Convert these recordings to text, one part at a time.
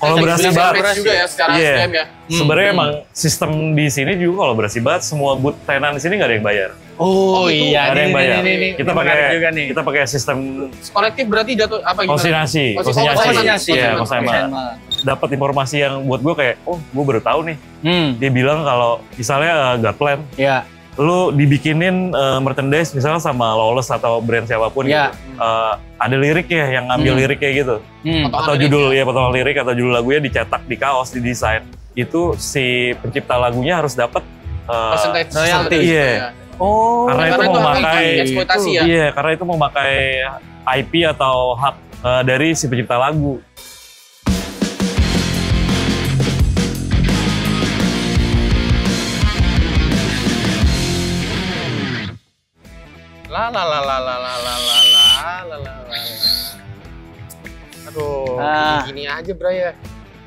kolaborasi banget juga ya secara SDM ya. Sebenarnya emang sistem di sini juga kolaborasi banget. Semua booth tenan di sini nggak ada yang bayar. Oh iya, ada yang bayar. Ini Kita pakai sistem kolektif berarti jatuh apa gimana? konsinyasi. Iya, konsinyasi. Dapat informasi yang buat gue kayak, oh gue baru tahu nih. Dia bilang kalau misalnya Gunplan, lu dibikinin merchandise misalnya sama Lawless atau brand siapapun gitu. Ada liriknya yang ngambil liriknya gitu. Atau judul ya potongan lirik atau judul lagunya dicetak di kaos, didesain. Itu si pencipta lagunya harus dapat percentage royalti. Iya. Oh, karena itu memakai eksploitasi ya. Iya, karena itu memakai IP atau hak dari si pencipta lagu. Aduh, gini aja Bray ya.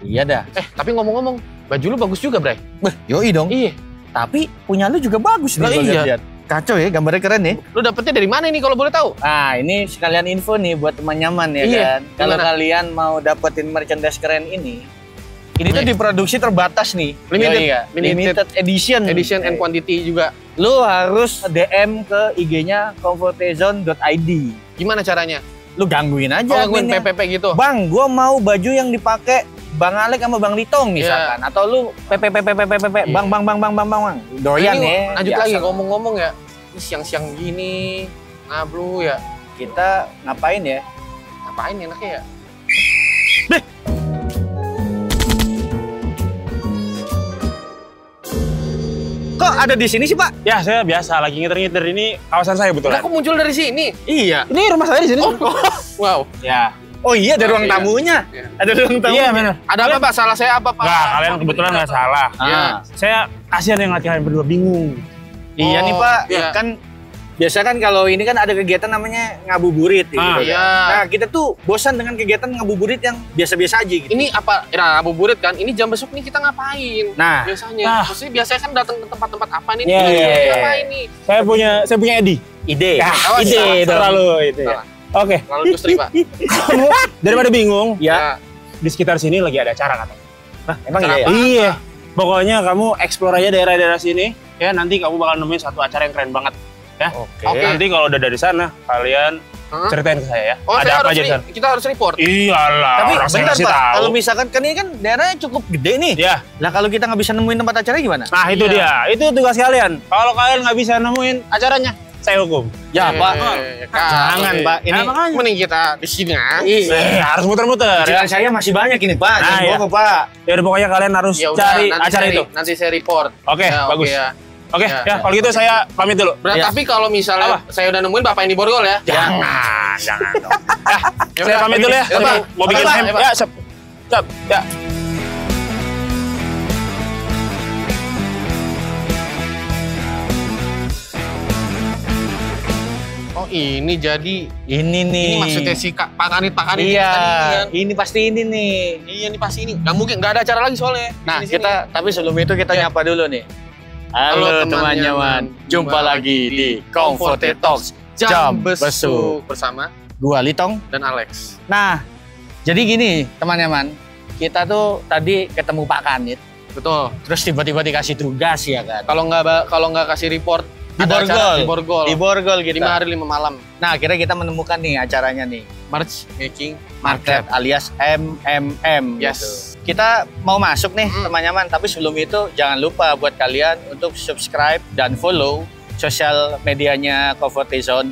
Iya dah. Tapi ngomong-ngomong, baju lu bagus juga Bray. Yoi dong. Iya. Tapi punya lu juga bagus nih. Iya. Kacau ya, gambarnya keren nih. Lu dapetnya dari mana nih kalau boleh tahu? Nah, ini sekalian info nih buat teman nyaman ya kan. Kalau kalian mau dapetin merchandise keren ini tuh diproduksi terbatas nih. Limited edition. Edition and quantity juga. Lu harus DM ke IG-nya comfortzone.id. Gimana caranya? Lu gangguin aja. Gangguin PPP gitu? Bang, gua mau baju yang dipakai Bang Alek sama Bang Litong misalkan. Atau lu bang. Doyan ya. Lanjut lagi ngomong-ngomong ya. Siang-siang gini, ngablu ya. Kita ngapain ya? Ngapain enaknya ya? Kok ada di sini sih, Pak? Ya, saya biasa lagi ngiter-ngiter, ini kawasan saya betulan. Kok muncul dari sini? Iya. Ini rumah saya di sini. Wow. Ya. Oh iya, ada ruang tamunya. Ada ruang tamunya. Iya, benar. Ada apa, Pak? Salah saya apa, Pak? Enggak, kalian kebetulan nggak salah. Saya kasihan yang kalian berdua bingung. Iya nih, Pak. Kan biasa kan kalau ini kan ada kegiatan namanya ngabuburit gitu. Nah, kita tuh bosan dengan kegiatan ngabuburit yang biasa-biasa aja gitu. Ini apa? Ngabuburit kan? Ini jam besok nih kita ngapain? Nah, biasanya. Maksudnya biasanya kan datang ke tempat-tempat apa nih? Ngapain nih? Saya punya ide. Ide terlalu itu ya. Oke. Lalu justru, Pak. Kamu daripada bingung, ya di sekitar sini lagi ada acara katanya. Emang iya ya? Iya. Pokoknya kamu explore aja daerah-daerah sini, ya nanti kamu bakal nemuin satu acara yang keren banget. Ya. Oke. Nanti kalau udah dari sana, kalian ceritain ke saya ya. Oh, ada apa aja di sana? Kita harus report. Iyalah. Tapi bentar, Pak. Tahu. Kalau misalkan kan ini kan daerahnya cukup gede nih. Ya. Lah kalau kita nggak bisa nemuin tempat acara gimana? Nah itu dia. Itu tugas kalian. Kalau kalian nggak bisa nemuin acaranya, saya hukum. Ya, Pak. Jangan, Pak. Ini mending kita di sini. Harus muter-muter. Jalan saya masih banyak ini, Pak. Jangan bawa, Pak. Ya udah pokoknya kalian harus cari acara itu. Nanti saya report. Oke, bagus. Oke, ya kalau gitu saya pamit dulu. Tapi kalau misalnya saya udah nemuin Bapak yang di Borgol ya. Jangan dong. Saya pamit dulu ya. Mau bikin hem. Ya, siap. Ya. Oh ini jadi ini nih. Ini maksudnya si Pak Kanit iya, tadi. Ini pasti ini nih. Iya nih pasti ini. Nggak mungkin, nggak ada acara lagi soalnya. Nah kita tapi sebelum itu kita nyapa dulu nih. Halo teman nyaman, jumpa lagi di Comforted Talks Jam Besuk bersama gua Litong dan Alex. Nah, jadi gini teman nyaman, kita tuh tadi ketemu Pak Kanit. Betul. Terus tiba-tiba dikasih tugas ya kan. Kalau nggak kasih report di Borgol. Di Borgol gitu. 5 hari 5 malam. Nah, akhirnya kita menemukan nih acaranya nih. Merch Making Market alias MMM. Yes. Gitu. Kita mau masuk nih teman nyaman, tapi sebelum itu jangan lupa buat kalian untuk subscribe dan follow sosial medianya Comforted Zone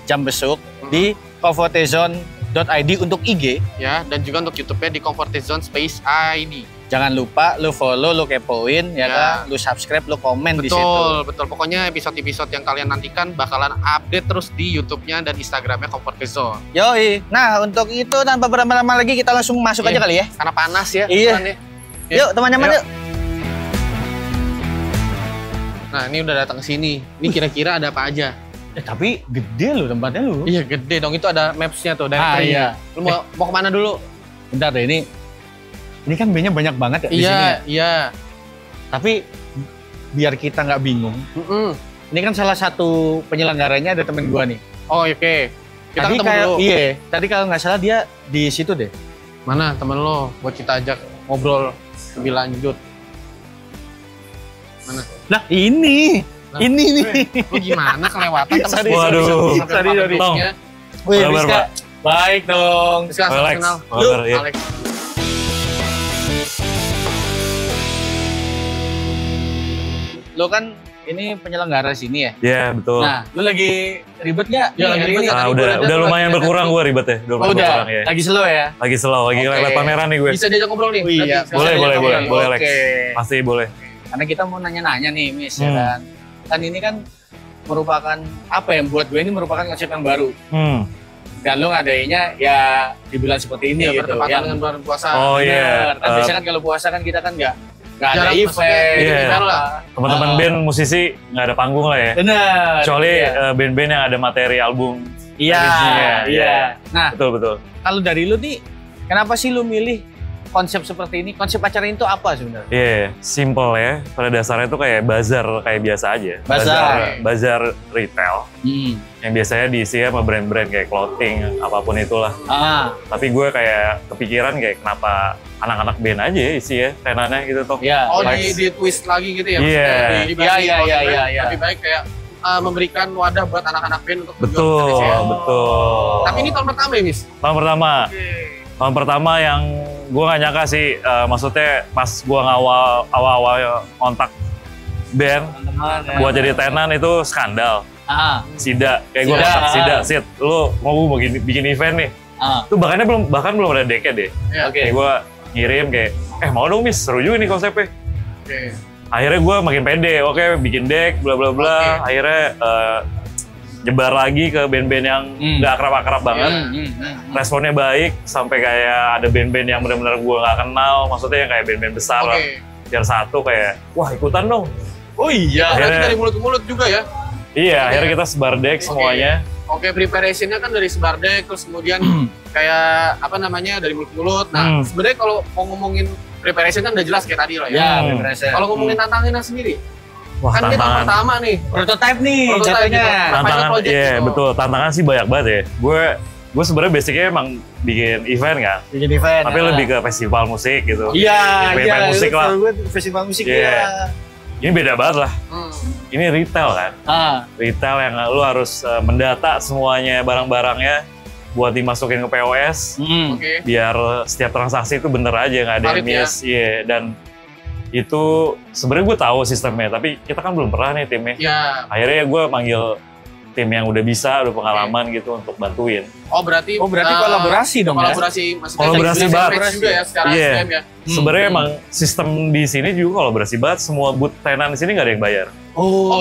Jam Besuk di comfortzone.id untuk IG ya, dan juga untuk YouTube-nya di Comforted Zone Space ID. Jangan lupa lu follow, lu kepoin ya kan, lu subscribe, lu komen di situ. Betul. Pokoknya episode-episode yang kalian nantikan bakalan update terus di YouTube-nya dan Instagram-nya Comforted Zone. Yoi. Nah, untuk itu tanpa berlama-lama lagi kita langsung masuk aja kali ya. Karena panas ya. Iya. Yuk, teman nyaman yuk. Nah, ini udah datang ke sini. Ini kira-kira ada apa aja? Tapi gede loh tempatnya lu. Iya, gede dong. Itu ada maps-nya tuh dari iya. Lu mau kemana dulu? Bentar deh, ini kan B-nya banyak banget ya di sini ya? Iya. Tapi biar kita nggak bingung, ini kan salah satu penyelenggaranya ada temen gua nih. Oh oke. Kita ketemu dulu. Iya, tadi kalau nggak salah dia di situ deh. Mana temen lo buat kita ajak ngobrol lebih lanjut? Mana? Nah ini nih. Lu gimana kelewatan? Waduh. Sorry. Wih, Rizka. Baik dong. Rizka, Alex. kenal. Lu, Alex. Lo kan ini penyelenggara sini ya? Iya, betul. Nah, lu lagi ribet nggak? Ya, lagi ribet. Udah lumayan berkurang gue ribet ya. Udah, ya. lagi slow ya? Lagi slow, lagi lewat pameran nih gue. Bisa diajak ngobrol nih? Iya. Boleh Alex. Pasti boleh. Karena kita mau nanya-nanya nih, Miss, ya kan? Kan ini kan merupakan, apa yang buat gue ini merupakan konsep yang baru. Dan lo ngadainnya ya di bulan seperti ini ya, gitu. Bertepatan dengan bulan puasa. Oh iya. Kan biasanya kan kalau puasa kan kita kan nggak ada Jarang event. Iya. lah. Teman-teman band musisi nggak ada panggung lah ya. Benar. Kecuali band-band yang ada materi album. Iya. Nah, betul. kalau dari lu nih, kenapa sih lu milih konsep seperti ini? Konsep acara itu apa sebenarnya? Iya, simple ya. Pada dasarnya itu kayak bazar kayak biasa aja. Bazar retail. Yang biasanya diisi sama brand-brand kayak clothing, apapun itulah. Tapi gue kayak kepikiran kayak kenapa anak-anak band aja ya isi ya tenannya gitu toh. Oh, di twist lagi gitu ya? Iya. Lebih baik kayak memberikan wadah buat anak-anak band untuk Betul. Tapi ini tahun pertama ya, Miss? Tahun pertama. Tahun pertama yang gue gak nyangka sih, maksudnya pas gue awal-awal kontak band buat jadi tenan itu skandal. Sida, kayak gue kontak Sid, lu mau bikin event nih. Itu bahkan belum ada decknya deh. Kayak gue ngirim kayak, mau dong Miss, seru juga nih konsepnya. Akhirnya gue makin pede, bikin deck, bla bla bla. Akhirnya nyebar lagi ke band-band yang nggak akrab-akrab banget. Responnya baik, sampai kayak ada band-band yang benar-benar gue nggak kenal, maksudnya yang kayak band-band besar lah. Tier 1 kayak, wah ikutan dong. Oh iya, akhirnya dari mulut ke mulut juga ya? Iya, akhirnya kita sebar deck semuanya. Preparationnya kan dari sebar deck, terus kemudian kayak apa namanya dari mulut ke mulut. Nah, sebenarnya kalau mau ngomongin preparation kan udah jelas kayak tadi lah ya. Kalau ngomongin tantangannya sendiri, wah, kan kita pertama nih, prototype nih, tantangan, iya betul, tantangan sih banyak banget ya. Gue sebenarnya basicnya emang bikin event kan, tapi lebih ke festival musik gitu. Iya, musik lah. Festival musik Ini beda banget lah. Ini retail kan, retail yang lu harus mendata semuanya barang-barangnya buat dimasukin ke POS, biar setiap transaksi itu bener aja, nggak ada yang miss. Dan itu sebenarnya gue tahu sistemnya, tapi kita kan belum pernah nih timnya. Akhirnya gue manggil tim yang udah bisa, udah pengalaman gitu untuk bantuin. Berarti kolaborasi dong ya? Kolaborasi banget juga ya secara SDM ya? Sebenarnya emang sistem di sini juga kolaborasi banget, semua booth tenan di sini nggak ada yang bayar.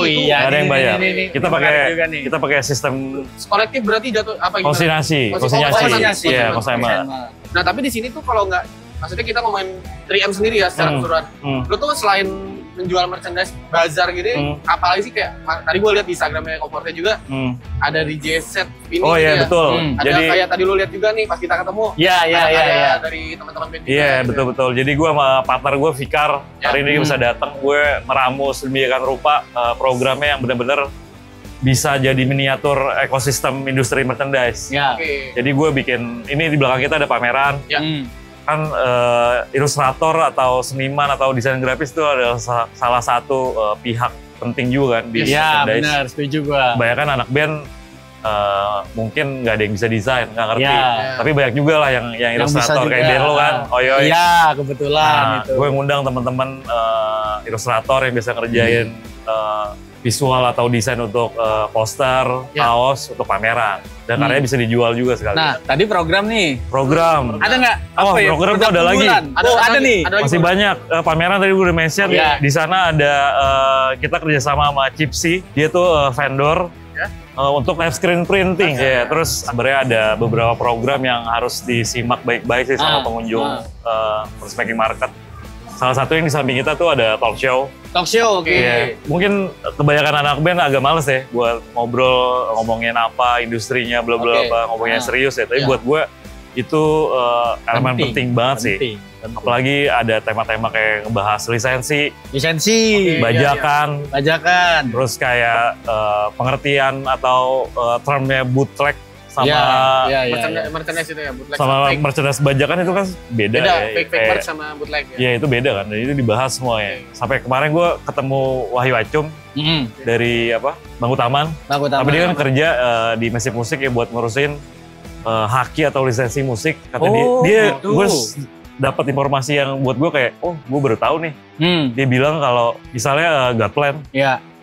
Iya. Nggak ada yang bayar. Kita pakai sistem kolektif berarti jatuh apa gimana? Konsinyasi. Iya, konsinyasi. Nah tapi di sini tuh kalau nggak, maksudnya kita ngomongin 3M sendiri ya secara keseluruhan. Lu tuh selain menjual merchandise bazar gitu, apalagi sih kayak tadi gue lihat di Instagramnya Comfortnya juga ada di JZ ini. Oh iya betul. Ada jadi kayak tadi lu lihat juga nih pas kita ketemu. Iya. Dari teman-teman band. Iya betul. Jadi gue sama partner gue Fikar hari ini bisa datang, gue meramu sedemikian rupa programnya yang benar-benar bisa jadi miniatur ekosistem industri merchandise. Jadi gue bikin ini di belakang kita ada pameran. Kan ilustrator atau seniman atau desain grafis itu adalah salah satu pihak penting juga kan di merchandise. Iya benar, setuju gue. Kebanyakan anak band mungkin nggak ada yang bisa desain, nggak ngerti. Tapi banyak juga lah yang ilustrator kayak band lo kan, Oyoy. Iya kebetulan itu. Gue ngundang teman-teman ilustrator yang bisa ngerjain visual atau desain untuk poster, kaos, untuk pameran. Dan karyanya bisa dijual juga sekali. Nah, tadi program nih. Program. Ada nggak? Program tuh ada lagi. Ada nih. Masih banyak. Pameran tadi gue udah mention. Di sana ada, kita kerjasama sama Chipsy. Dia tuh vendor untuk live screen printing. Terus sebenarnya ada beberapa program yang harus disimak baik-baik sih sama pengunjung prospecting market. Salah satu yang di samping kita tuh ada talk show. Mungkin kebanyakan anak band agak males ya buat ngomongin apa industrinya, bla bla bla, ngomongin serius ya. Tapi buat gue itu elemen penting banget sih. Apalagi ada tema-tema kayak ngebahas lisensi, bajakan, terus kayak pengertian atau termnya bootleg sama merchandise itu ya, bootleg sama merchandise bajakan itu kan beda ya. Fake merch sama bootleg ya. Iya itu beda kan, dan itu dibahas semua ya. Sampai kemarin gue ketemu Wahyu Acum dari Bangku Taman. Tapi dia kan kerja di Mesip Musik ya buat ngurusin haki atau lisensi musik. Kata dia gue dapat informasi yang buat gue kayak, gue baru tahu nih. Dia bilang kalau misalnya Godplan,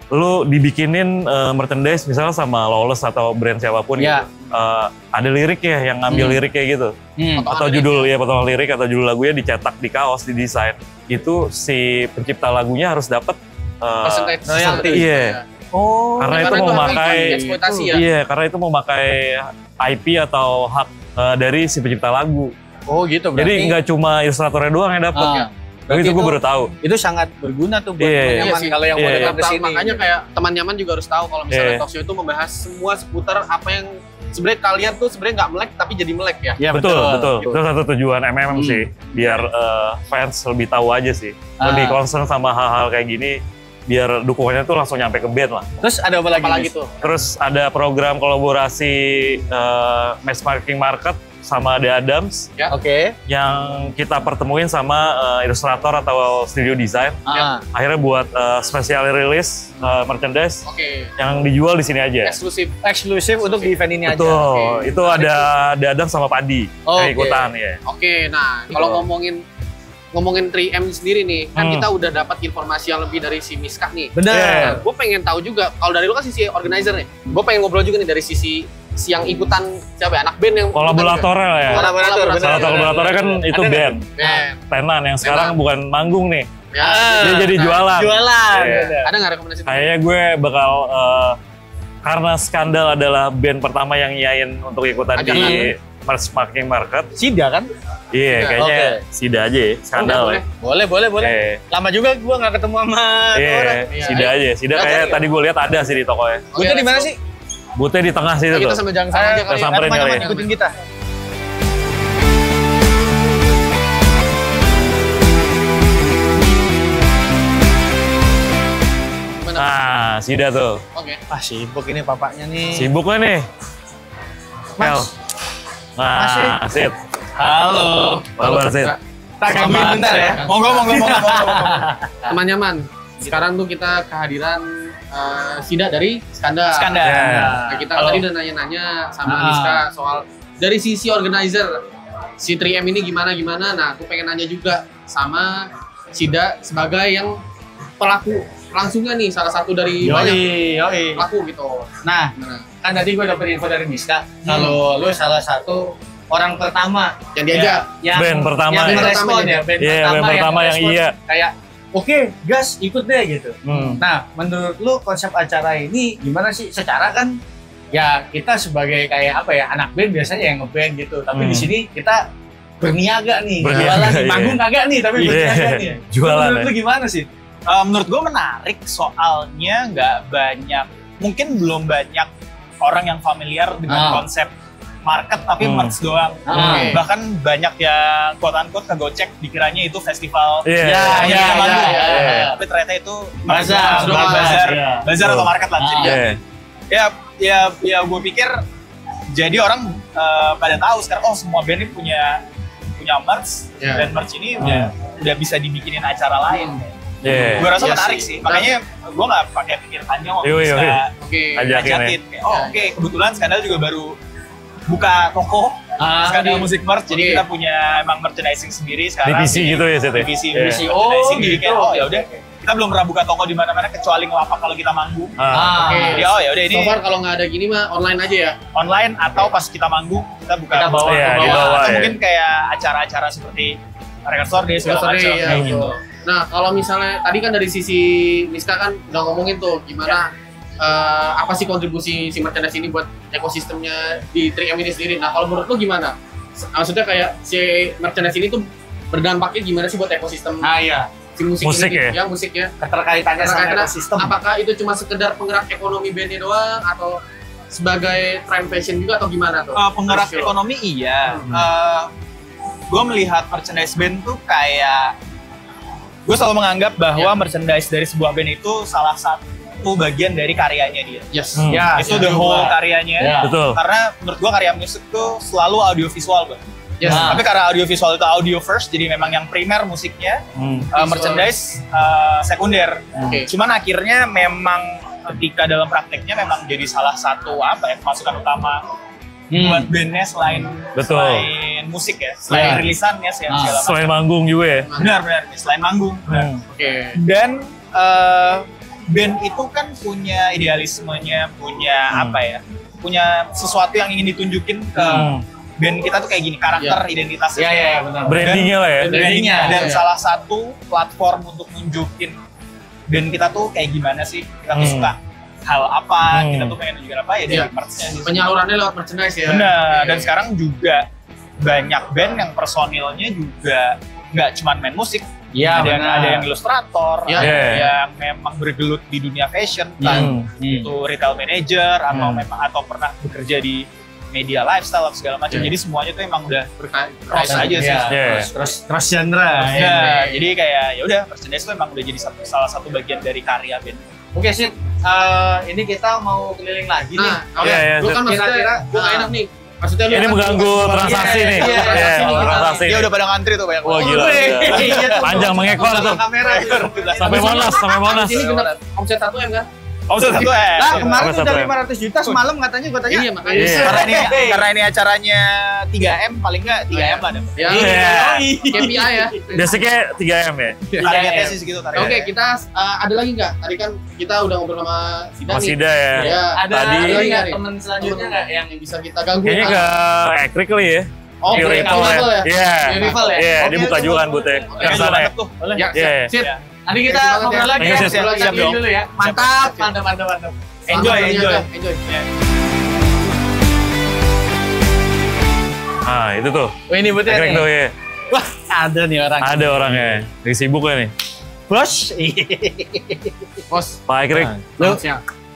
lu dibikinin merchandise misalnya sama Lawless atau brand siapapun gitu. Ada lirik ya, yang ngambil lirik kayak gitu. Atau judul ya, potongan lirik atau judul lagunya dicetak di kaos, didesain. Itu si pencipta lagunya harus dapat royalti. Iya. Karena itu mau pakai Iya, karena itu mau pakai IP atau hak dari si pencipta lagu. Gitu berarti. Jadi nggak cuma ilustratornya doang yang dapat. Itu gue baru tahu. Itu sangat berguna tuh buat teman-teman kalau yang mau datang ke sini. Makanya kayak teman nyaman juga harus tahu kalau misalnya talk show itu membahas semua seputar apa yang sebenarnya kalian tuh sebenarnya nggak melek tapi jadi melek ya. Iya betul. Itu satu tujuan MMM sih, biar fans lebih tahu aja sih. Lebih concern sama hal-hal kayak gini, biar dukungannya tuh langsung nyampe ke band lah. Terus ada apa lagi tuh? Terus ada program kolaborasi Matchmaking Market sama The Adams, yang kita pertemuin sama ilustrator atau studio design. Akhirnya buat special release merchandise yang dijual di sini aja. Eksklusif untuk di event ini aja. Itu ada The Adams sama Padi yang ikutan ya. Nah kalau ngomongin 3M sendiri nih, kan kita udah dapat informasi yang lebih dari si Miska nih. Bener. Gue pengen tahu juga, kalau dari lu kan sisi organizer nih, gue pengen ngobrol juga nih dari sisi yang ikutan siapa ya, anak band yang kolaboratornya ya. Salah satu kolaboratornya kan itu band. Tenan yang sekarang bukan manggung nih. Dia jadi jualan. Ada nggak rekomendasi? Kayaknya gue bakal karena Skandal adalah band pertama yang nyain untuk ikutan di Matchmaking Market. Sida kan? Iya, kayaknya Sida aja ya, Skandal ya. Boleh. Lama juga gue nggak ketemu sama orang. Sida aja. Sida kayak tadi gue lihat ada sih di tokonya. Boothnya di mana sih? Boothnya di tengah situ tuh. Kita sambil jalan sama aja kali. Samperin kali ya. Ikutin kita. Nah, Sida tuh. Sibuk ini papaknya nih. Sibuknya nih. Mas. Nah, Sid. Halo. Kabar Sid. Tak gangguin bentar ya. Monggo. Teman nyaman. Sekarang tuh kita kehadiran Sida dari Skandal. Nah, kita tadi udah nanya-nanya sama Miska soal dari sisi organizer si 3M ini gimana. Nah, aku pengen nanya juga sama Sida sebagai yang pelaku langsungnya nih, salah satu dari banyak pelaku gitu. Nah, kan tadi gue dapet info dari Miska kalau lu salah satu orang pertama yang diajak, band pertama yang merespon ya, band pertama yang iya. Kayak oke, gas ikut deh gitu. Nah, menurut lu konsep acara ini gimana sih? Secara kan ya kita sebagai kayak anak band biasanya yang ngeband gitu. Tapi di sini kita berniaga nih, jualan di manggung kagak nih, tapi berniaga nih. Jualan. Menurut lu gimana sih? Menurut gue menarik, soalnya mungkin belum banyak orang yang familiar dengan konsep market tapi merch doang. Bahkan banyak yang quote-unquote ngegocek dikiranya itu festival. Tapi ternyata itu bazar atau market lah bisa dibilang. Ya gue pikir jadi orang pada tahu sekarang semua band ini punya merch dan merch ini udah bisa dibikinin acara lain. Gue rasa menarik sih, makanya gue nggak pakai pikir panjang waktu bisa ajakin. Kebetulan Skandal juga baru buka toko Skandal Musik Merch, jadi kita punya emang merchandising sendiri sekarang. Divisi gitu ya, divisi merchandising. Jadi kayak ya udah, kita belum pernah buka toko di mana-mana kecuali ngelapak kalau kita manggung. Jadi ya udah ini. So far kalau nggak ada gini mah online aja ya. Online atau pas kita manggung kita buka. Kita bawa. Atau mungkin kayak acara-acara seperti Record Store Day segala macam kayak gitu. Nah, kalau misalnya tadi kan dari sisi Miska kan udah ngomongin tuh gimana apa sih kontribusi si merchandise ini buat ekosistemnya di 3M ini sendiri. Nah, kalau menurut lu gimana? Maksudnya kayak si merchandise ini tuh berdampaknya gimana sih buat ekosistem? Si musik ini, musik ya. Keterkaitannya sama ekosistem. Apakah itu cuma sekedar penggerak ekonomi bandnya doang atau sebagai trend fashion juga atau gimana tuh? Penggerak ekonomi iya. Gue melihat merchandise band tuh kayak gue selalu menganggap bahwa merchandise dari sebuah band itu salah satu satu bagian dari karyanya dia. Yes. Ya, itu the whole karyanya. Ya. Betul. Karena menurut gua karya musik tuh selalu audiovisual, Bang. Yes. Tapi karena audiovisual itu audio first, jadi memang yang primer musiknya, merchandise sekunder. Cuman akhirnya memang ketika dalam prakteknya memang jadi salah satu masukan utama buat bandnya selain musik ya, selain rilisannya segala macam. Selain manggung juga ya. Benar, selain manggung. Dan band itu kan punya idealismenya, punya punya sesuatu yang ingin ditunjukin ke band kita tuh kayak gini, karakter identitasnya. Iya, benar. Brandingnya lah ya. Brandingnya. Dan salah satu platform untuk nunjukin band kita tuh kayak gimana sih, kita tuh suka hal apa, kita tuh pengen nunjukin apa ya dari merch-nya. Penyalurannya lewat merchandise ya. Benar, dan sekarang juga banyak band yang personilnya juga nggak cuma main musik. Iya, ada yang ilustrator, ada yang memang bergelut di dunia fashion, itu retail manager atau pernah bekerja di media lifestyle atau segala macam. Jadi semuanya tuh emang udah cross aja sih. Cross genre. Jadi kayak ya udah merchandise tuh emang udah jadi salah satu bagian dari karya band. Oke, Sid. Ini kita mau keliling lagi nih. Gue kan maksudnya gue gak enak nih. Maksudnya ini mengganggu transaksi nih. Transaksi. Dia udah pada ngantri tuh banyak. Wah gila. Panjang mengekor tuh. Sampai Monas. Ini bener omset 1M kan? Omset 1M. Lah kemarin udah 500 juta semalam katanya gue tanya. Iya makanya. Karena ini acaranya 3M paling nggak 3M ada. KPI ya. Basicnya 3M ya. Targetnya sih segitu targetnya. Oke, kita ada lagi nggak? Tadi kan kita udah ngobrol sama Sida nih. Sida ya. Ada lagi nggak teman selanjutnya nggak yang bisa kita ganggu? Kayaknya ke Ekrik kali ya. Rival ya. Iya, dia buka juga kan butnya. Yang sana ya. Ya, sip. Nanti kita ngobrol lagi ya. Siap dulu ya. Mantap. Enjoy. Ah, itu tuh. Oh, ini butnya Ekrik tuh ya. Wah, ada nih orang. Ada orangnya. Lagi sibuk nih. Bos. Pak Ekrik. Lu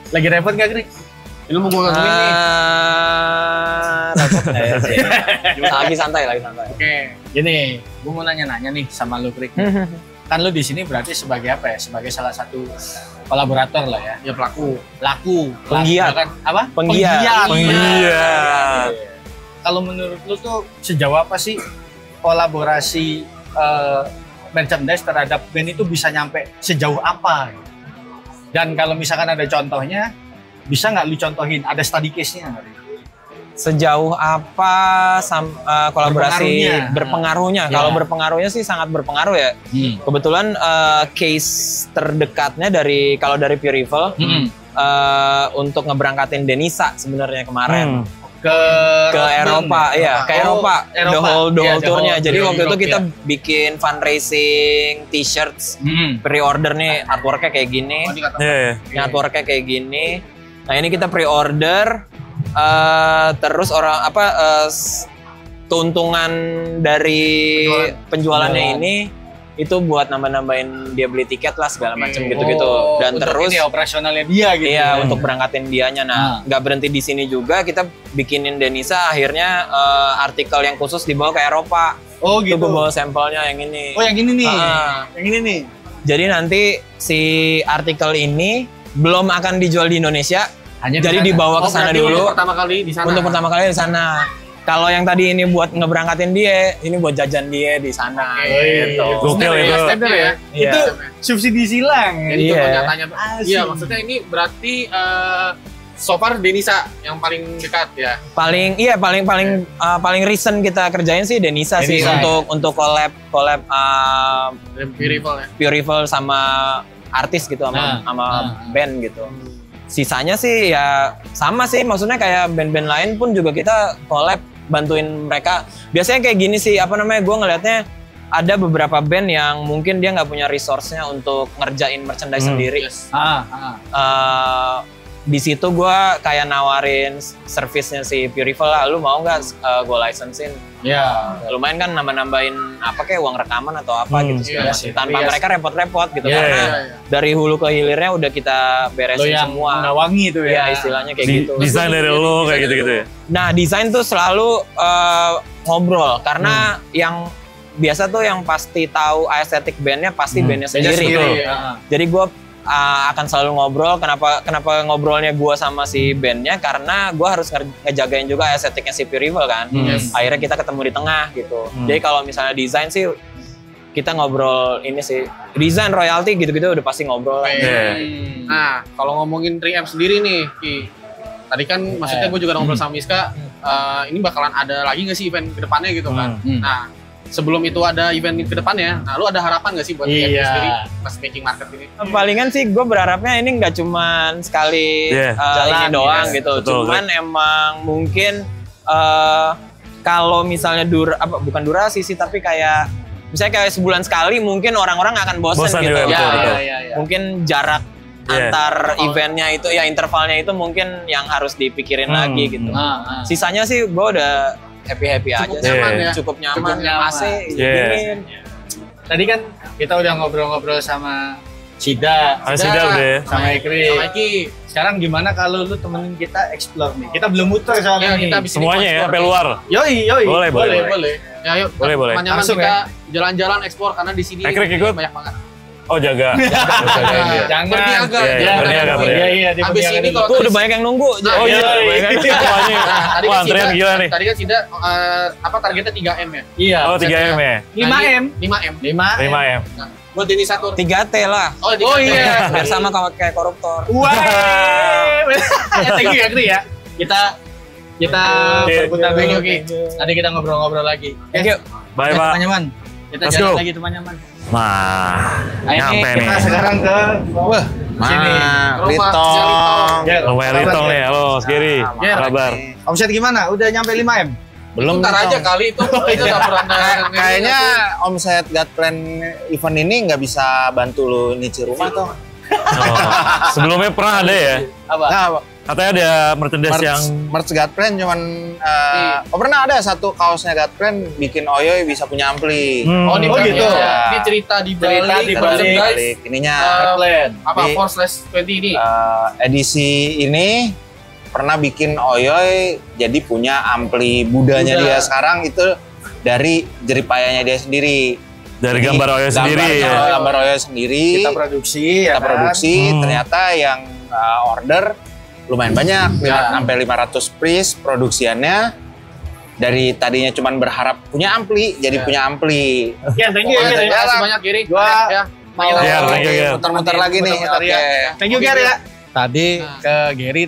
lagi repot gak, Krik? Lu mau gua gangguin nih? Repot nggak ya sih? Lagi santai. Oke. Gini, gua mau nanya-nanya nih sama lu, Krik. Kan lu di sini berarti sebagai apa ya? Sebagai salah satu kolaborator lah ya. Ya pelaku. Penggiat. Kan? Apa? Penggiat. Kalau menurut lu tuh sejauh apa sih kolaborasi merchandise terhadap band itu bisa nyampe sejauh apa? Dan kalau misalkan ada contohnya, bisa nggak lu contohin? Ada study case-nya nggak? Sejauh apa kolaborasi berpengaruhnya? Kalau berpengaruhnya sih sangat berpengaruh ya. Kebetulan case terdekatnya kalau dari Pure Evil untuk ngeberangkatin Denisa sebenarnya kemarin ke Eropa, ke Eropa. The whole tournya. Jadi waktu itu kita bikin fundraising T-shirts, pre-order nih artworknya kayak gini, artworknya kayak gini. Nah ini kita pre-order. Terus keuntungan dari penjualannya ini itu buat nambah-nambahin dia beli tiket lah segala macam gitu-gitu. Dan terus ini operasionalnya dia gitu. Iya, untuk berangkatin dianya. Nah, nggak berhenti di sini juga, kita bikinin Denisa akhirnya artikel yang khusus dibawa ke Eropa. Oh gitu. Gue bawa sampelnya yang ini. Oh yang ini nih. Yang ini nih. Jadi nanti si artikel ini belum akan dijual di Indonesia. Jadi dibawa ke sana dulu. Pertama kali di sana. Untuk pertama kali di sana. Kalau yang tadi ini buat ngeberangkatin dia, ini buat jajan dia di sana. Gitu. Gokil itu. Ya. Itu subsidi silang. Jadi nyatanya. Iya, maksudnya ini berarti so far Denisa yang paling dekat ya. Paling recent kita kerjain sih Denisa sih untuk collab Pure Evil sama artis gitu sama band gitu. Sisanya sih ya sama sih, maksudnya kayak band-band lain pun juga kita collab bantuin mereka. Biasanya kayak gini sih, gue ngelihatnya ada beberapa band yang mungkin dia nggak punya resource-nya untuk ngerjain merchandise sendiri. Di situ gue kayak nawarin service-nya si Pure Evil lah, lu mau nggak gue license-in? Ya. Lumayan kan nambah-nambahin kayak uang rekaman atau apa gitu tanpa mereka repot-repot gitu karena dari hulu ke hilirnya udah kita beresin semua. Menawangi itu ya. Istilahnya kayak gitu. Desain dari lo kayak gitu-gitu ya. Nah, desain tuh selalu ngobrol karena yang biasa tuh yang pasti tahu aesthetic bandnya pasti bandnya sendiri. Jadi gue akan selalu ngobrol. Kenapa ngobrolnya gue sama si bandnya? Karena gue harus ngejagain juga estetiknya si Pure Evil kan. Akhirnya kita ketemu di tengah gitu. Jadi kalau misalnya desain sih kita ngobrol ini sih, desain royalty gitu-gitu udah pasti ngobrol. Nah, kalau ngomongin 3M sendiri nih, Ki. Tadi kan maksudnya gue juga ngobrol sama Miska, ini bakalan ada lagi nggak sih event ke depannya gitu kan. Nah, sebelum itu ada event ke depannya, nah lu ada harapan nggak sih buat 3M sendiri pas making market ini? Palingan sih gue berharapnya ini nggak cuman sekali ini doang gitu. Cuman emang mungkin kalau misalnya bukan durasi sih, tapi kayak misalnya kayak sebulan sekali mungkin orang-orang akan bosan gitu. Mungkin jarak antar eventnya itu ya, intervalnya itu mungkin yang harus dipikirin lagi gitu. Sisanya sih gue udah happy aja. Cukup nyaman. AC dingin. Tadi kan kita udah ngobrol-ngobrol sama Sida udah sama Ekri. Sekarang gimana kalau lu temenin kita explore nih? Kita belum muter soalnya nih. Semuanya ya, sampai luar. Yoi. Boleh. Ya yuk, boleh. Teman-teman kita jalan-jalan explore karena di sini banyak banget. Oh, jaga. Jangan. Berniaga. Iya. Habis ini tuh udah banyak yang nunggu. Oh iya, banyak semuanya. Wah, antrian gila nih. Tadi kan Sida targetnya 3M ya? Iya. Oh, 3M ya? 5M. Nah, buat ini satu. 3T lah. Oh iya. Biar sama kayak koruptor. Wah. Thank you ya, Kri ya. Kita berputar dulu. Nanti kita ngobrol-ngobrol lagi. Thank you. Bye, Pak. Teman-teman. Kita jalan lagi teman-teman. Nah, nyampe nih. Kita sekarang ke sini. Rumah Litong nih. Halo, Mas Giri. Kabar? Omset gimana? Udah nyampe 5M? Belum. Ntar aja kali itu udah pernah. Kayaknya omset Godplan event ini nggak bisa bantu lu nyicil rumah tuh. Sebelumnya pernah ada ya? Apa? Nah, katanya ada merchandise yang merch Godplan cuman pernah ada satu kaosnya Godplan bikin Oyoy bisa punya ampli. Oh gitu. Ya. Ini cerita di balik ininya apa 4/20 ini. Edisi ini pernah bikin Oyoy jadi punya ampli Budanya dia sekarang itu dari jeripayanya dia sendiri. Dari gambar Oyoy sendiri ya. Gambar Oyoy sendiri. Kita produksi, ternyata yang order lumayan banyak, sampai 500 piece produksiannya. Dari tadinya cuman berharap punya ampli, jadi punya ampli. Ya, thank you. Terima kasih banyak, Giri. Mau muter-muter lagi nih. Oke. Thank you, Giri ya. Tadi ke Giri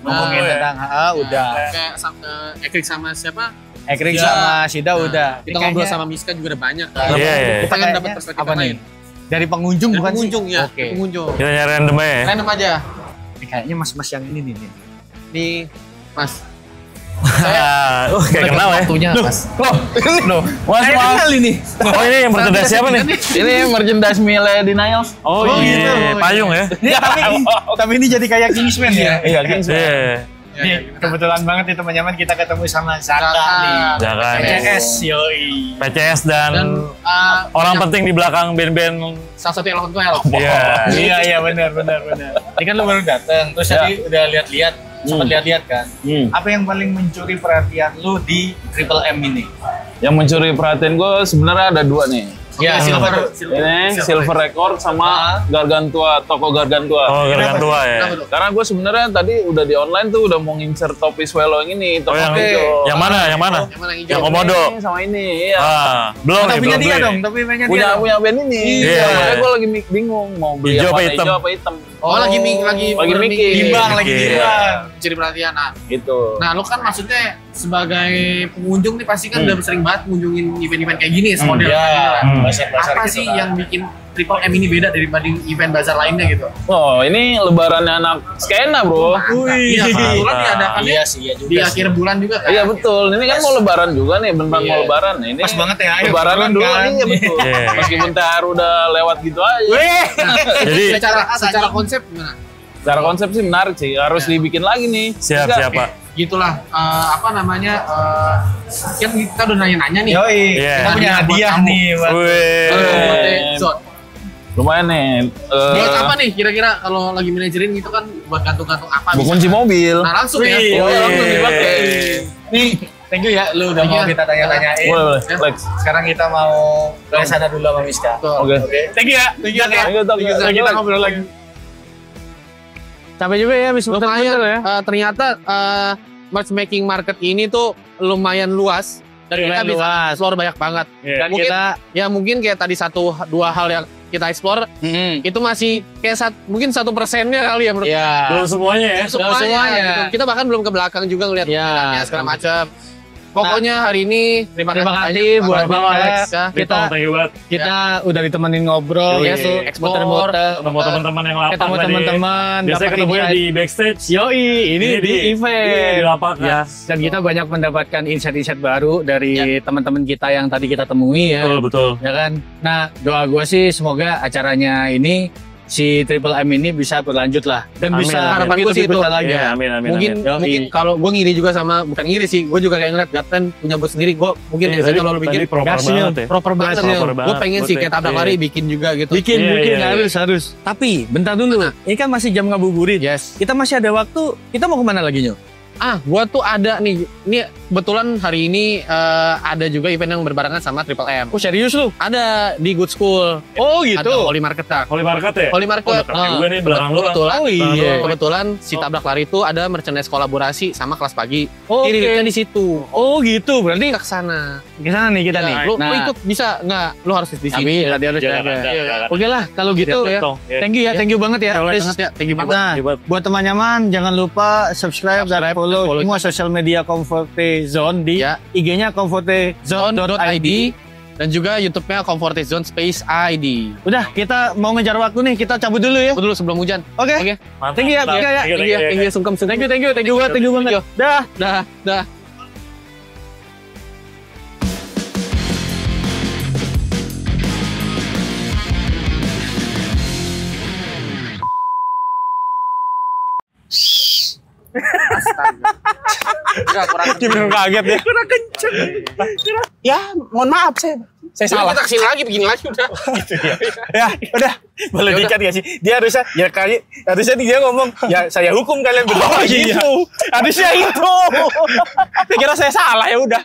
ngomongin tentang udah. Ekrik sama siapa? Ekrik sama Sida udah. Kita ngobrol sama Miska juga udah banyak. Kita pengen dapat perspektif lain. Dari pengunjung bukan sih? Pengunjung ya. Oke. Pengunjung. Kita nyari random aja. Random aja. Kayaknya mas-mas yang ini nih. Nih, Mas. Kayak kenal ya. Waktunya, Mas. Loh. Mas. ini. Oh, ini merchandise siapa nih? Ini merchandise Millennials. Oh iya, payung ya. Tapi ini jadi kayak Kingsman ya. Iya, Kingsman. Nih, kebetulan banget nih teman-teman kita ketemu sama Zaka nih. Zaka nih. PCS, yoi. PCS dan orang penting di belakang band-band. Salah satu yang 11. Iya, benar. Ini kan lu baru datang, terus tadi udah lihat-lihat, sempat lihat-lihat kan. Apa yang paling mencuri perhatian lu di Triple M ini? Yang mencuri perhatian gue sebenarnya ada dua nih. Ya, Silver Record sama Gargantua, toko Gargantua. Oh, Gargantua ya. Karena gue sebenarnya tadi udah di online tuh udah mau ngincer topi Swelo yang ini, topi hijau. Yang mana? Yang Komodo. Ini sama ini, iya. Belum topinya dia dong, topinya dia. Punya band ini. Iya. Makanya gue lagi bingung mau beli hijau apa hitam. Oh, lagi mikir. Bimbang. Curi perhatian. Nah, gitu. Nah, lu kan maksudnya sebagai pengunjung nih pasti kan udah sering banget ngunjungin event-event kayak gini, model apa sih yang bikin Triple M ini beda dibanding event bazar lainnya gitu? Oh, ini lebarannya anak skena, bro. Iya, kebetulan diadakannya di akhir bulan juga kan? Iya, betul. Ini kan mau lebaran juga nih, bentar mau lebaran. Ini pas banget ya. Lebaran dulu kan? Iya, betul. Meskipun THR udah lewat gitu aja. Jadi secara konsep gimana? Secara konsep sih menarik sih, harus dibikin lagi nih. Siapa? Gitulah, kan kita udah nanya-nanya nih. Kita punya hadiah nih buat lumayan nih. Buat apa nih kira-kira kalau lagi manajerin gitu kan buat gantung-gantung apa? Buat kunci mobil. Nah langsung ya. Langsung dipakai. Nih, thank you ya, lu udah mau kita tanya-tanyain. Boleh. Sekarang kita mau ke sana dulu sama Miska. Oke. Thank you ya. Thank you. Kita ngobrol lagi. Capek juga ya, lumayan ya. Ternyata matchmaking market ini tuh lumayan luas. Dan kita bisa explore banyak banget. Dan mungkin kayak tadi 1-2 hal yang kita explore itu masih kayak mungkin 1% kali ya menurut belum semuanya ya. Semuanya. Gitu. Kita bahkan belum ke belakang juga ngeliat segala macam. Pokoknya hari ini terima kasih buat Bang Alex. Kita udah ditemenin ngobrol ya, ketemu teman-teman yang lapar. Ketemu teman-teman. Biasanya ketemunya di backstage. Ini di event. Di lapangan. Ya. Dan kita banyak mendapatkan insight-insight baru dari teman-teman kita yang tadi kita temui ya. Betul. Ya kan. Nah, doa gue sih semoga acaranya ini si Triple M ini bisa berlanjut lah dan bisa harapan gue sih itu lagi. Ya, amin. Mungkin kalau gue ngiri juga sama, bukan ngiri sih, gue juga kayak ngeliat Gatland punya booth sendiri, gue mungkin kalau lo bikin proper banget gue pengen sih kayak tabrak lari bikin juga gitu. Bikin harus. Tapi bentar dulu, ini kan masih jam ngabuburit. Kita masih ada waktu, kita mau kemana lagi Nyo? Gua tuh ada nih. Ini kebetulan hari ini ada juga event yang berbarengan sama Triple M. Oh serius lu? Ada di Good School. Oh gitu. Ada Holy Market. Holy Market ya? Holy Market. Juga nih belakang lu. Kebetulan si tabrak lari itu ada merchandise kolaborasi sama kelas pagi. Kirimnya di situ. Oh gitu. Berarti ke sana. Ke sana nih kita nih. Lu ikut bisa nggak? Lu harus di sini. Tapi harus Oke lah kalau gitu ya. Thank you ya, thank you banget ya. Thank you banget. Nah, buat teman nyaman jangan lupa subscribe dan follow semua sosial media Comfortezone di IG-nya comfortezone.id dan juga YouTube-nya Comfortezone Space ID. Udah, kita mau ngejar waktu nih, kita cabut dulu ya. Dulu sebelum hujan. Oke. Thank you ya, Thank you, sungkem. Thank you banget. Dah. Kurang kaget ya. Kurang kenceng. Ya, mohon maaf saya salah. Kita kesini lagi, bikin lagi udah. Ya, udah. Boleh diikat ya sih. Dia harusnya dia ngomong, ya saya hukum kalian berdua gitu. Harusnya itu. Saya kira saya salah ya udah.